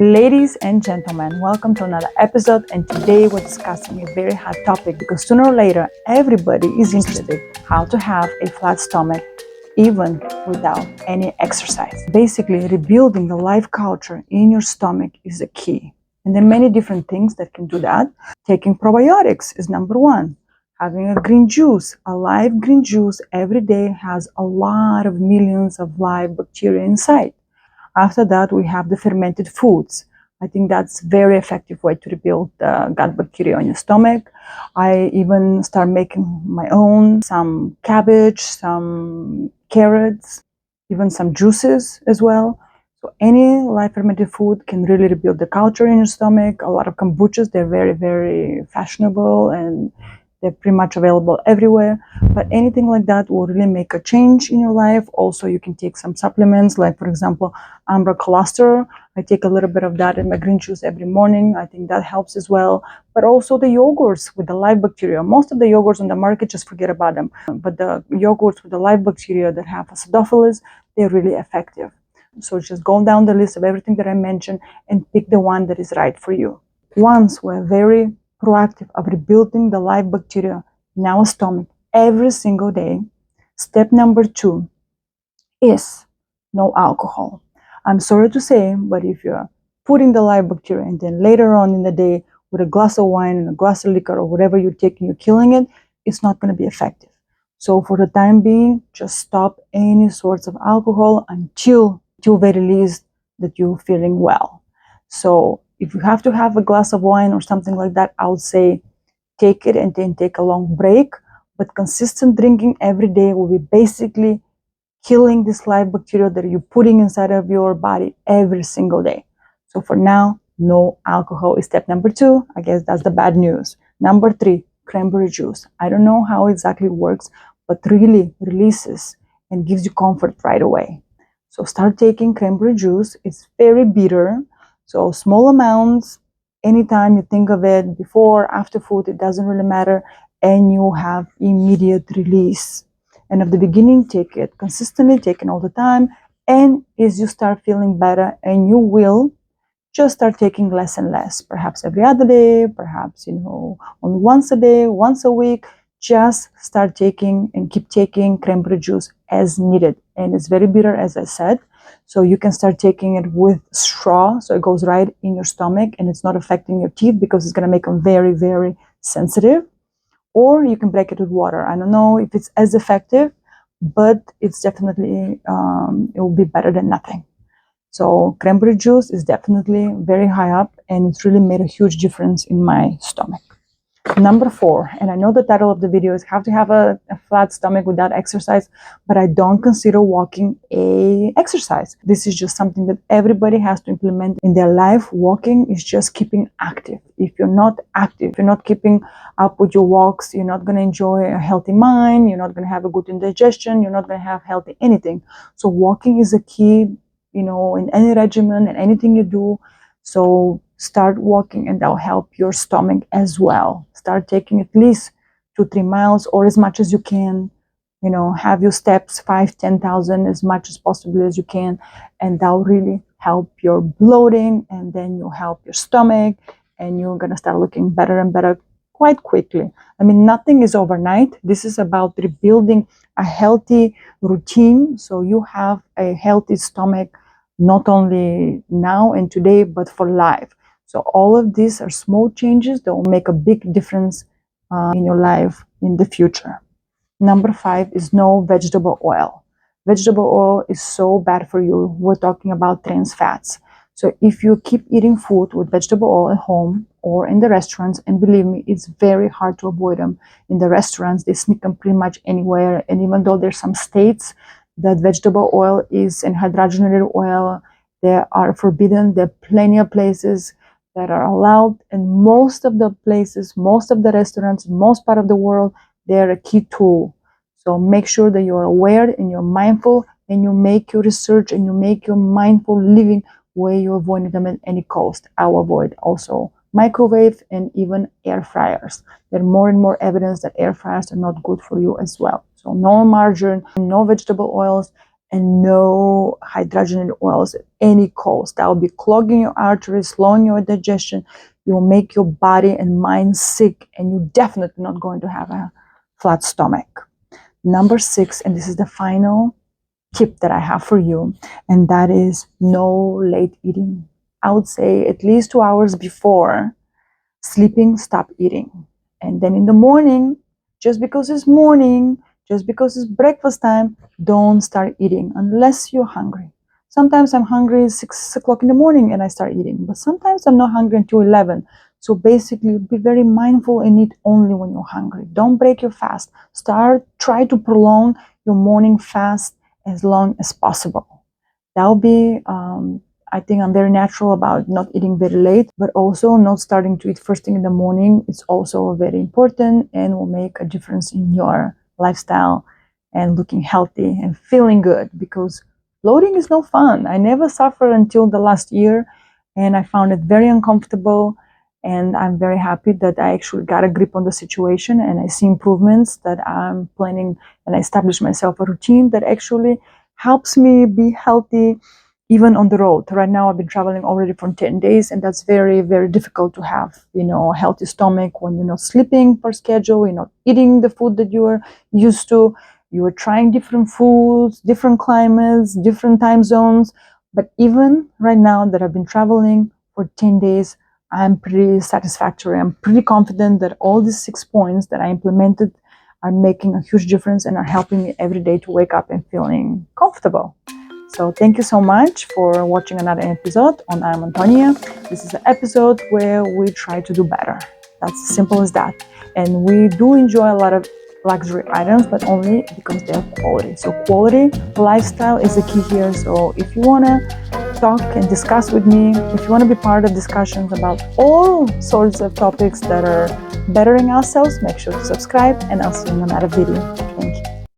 Ladies and gentlemen, welcome to another episode, and today we're discussing a very hot topic because sooner or later everybody is interested how to have a flat stomach even without any exercise. Basically, rebuilding the life culture in your stomach is the key. And there are many different things that can do that. Taking probiotics is number one. Having a green juice, a live green juice every day has a lot of millions of live bacteria inside. After that, we have the fermented foods. I think that's a very effective way to rebuild the gut bacteria in your stomach. I even start making my own, some cabbage, some carrots, even some juices as well. So any live fermented food can really rebuild the culture in your stomach. A lot of kombuchas, they're very, very fashionable and they're pretty much available everywhere. But anything like that will really make a change in your life. Also, you can take some supplements, like, for example, amber colostrum. I take a little bit of that in my green juice every morning. I think that helps as well. But also the yogurts with the live bacteria. Most of the yogurts on the market, just forget about them. But the yogurts with the live bacteria that have acidophilus, they're really effective. So just go down the list of everything that I mentioned and pick the one that is right for you. Once we're very proactive of rebuilding the live bacteria in our stomach every single day, step number 2 is no alcohol. I'm sorry to say, but if you're putting the live bacteria and then later on in the day with a glass of wine and a glass of liquor or whatever you're taking, you're killing it, it's not going to be effective. So for the time being, just stop any sorts of alcohol until very least that you're feeling well. So if you have to have a glass of wine or something like that, I would say take it and then take a long break. But consistent drinking every day will be basically killing this live bacteria that you're putting inside of your body every single day. So for now, no alcohol is step number 2. I guess that's the bad news. Number 3, cranberry juice. I don't know how exactly it works, but really releases and gives you comfort right away. So start taking cranberry juice. It's very bitter. So small amounts, anytime you think of it, before, after food, it doesn't really matter, and you have immediate release. And at the beginning, take it consistently, take it all the time, and as you start feeling better, and you will just start taking less and less, perhaps every other day, perhaps only once a day, once a week. Just start taking and keep taking cranberry juice as needed. And it's very bitter, as I said. So you can start taking it with straw, so it goes right in your stomach and it's not affecting your teeth because it's going to make them very, very sensitive. Or you can break it with water. I don't know if it's as effective, but it's definitely, it will be better than nothing. So cranberry juice is definitely very high up, and it's really made a huge difference in my stomach. Number 4, and I know the title of the video is how to have a flat stomach without exercise, but I don't consider walking a exercise. This is just something that everybody has to implement in their life. Walking is just keeping active. If you're not active, if you're not keeping up with your walks, you're not going to enjoy a healthy mind, you're not going to have a good indigestion, you're not going to have healthy anything. So walking is a key, in any regimen and anything you do. So start walking, and that'll help your stomach as well. Start taking at least 2-3 miles or as much as you can. Have your steps 5,000-10,000 as much as possible as you can, and that'll really help your bloating, and then you'll help your stomach, and you're gonna start looking better and better quite quickly. I mean, nothing is overnight. This is about rebuilding a healthy routine, so you have a healthy stomach not only now and today, but for life. So all of these are small changes that will make a big difference in your life in the future. Number 5 is no vegetable oil. Vegetable oil is so bad for you. We're talking about trans fats. So if you keep eating food with vegetable oil at home or in the restaurants, and believe me, it's very hard to avoid them. In the restaurants, they sneak them pretty much anywhere. And even though there's some states that vegetable oil is and hydrogenated oil, they are forbidden. There are plenty of places that are allowed, and most of the places, most of the restaurants, most part of the world, they're a key tool. So make sure that you're aware and you're mindful, and you make your research and you make your mindful living where you avoid them at any cost. I'll avoid also microwave and even air fryers. There's more and more evidence that air fryers are not good for you as well. So no margarine, no vegetable oils, and no hydrogenated oils at any cost. That will be clogging your arteries, slowing your digestion. You will make your body and mind sick, and you're definitely not going to have a flat stomach. Number 6, and this is the final tip that I have for you, and that is no late eating. I would say at least 2 hours before sleeping, stop eating. And then in the morning, just because it's morning, just because it's breakfast time, don't start eating unless you're hungry. Sometimes I'm hungry 6 o'clock in the morning and I start eating, but sometimes I'm not hungry until 11. So basically, be very mindful and eat only when you're hungry. Don't break your fast. Try to prolong your morning fast as long as possible. That'll be, I think I'm very natural about not eating very late, but also not starting to eat first thing in the morning. It's also very important and will make a difference in your lifestyle and looking healthy and feeling good, because bloating is no fun. I never suffered until the last year, and I found it very uncomfortable. And I'm very happy that I actually got a grip on the situation, and I see improvements that I'm planning, and I established myself a routine that actually helps me be healthy even on the road. Right now, I've been traveling already for 10 days, and that's very, very difficult to have, a healthy stomach when you're not sleeping per schedule, you're not eating the food that you are used to, you are trying different foods, different climates, different time zones. But even right now that I've been traveling for 10 days, I'm pretty satisfactory. I'm pretty confident that all these 6 points that I implemented are making a huge difference and are helping me every day to wake up and feeling comfortable. So thank you so much for watching another episode on I'm Antonia. This is an episode where we try to do better. That's as simple as that. And we do enjoy a lot of luxury items, but only because they're quality. So quality lifestyle is the key here. So if you want to talk and discuss with me, if you want to be part of discussions about all sorts of topics that are bettering ourselves, make sure to subscribe, and I'll see you in another video. Thank you.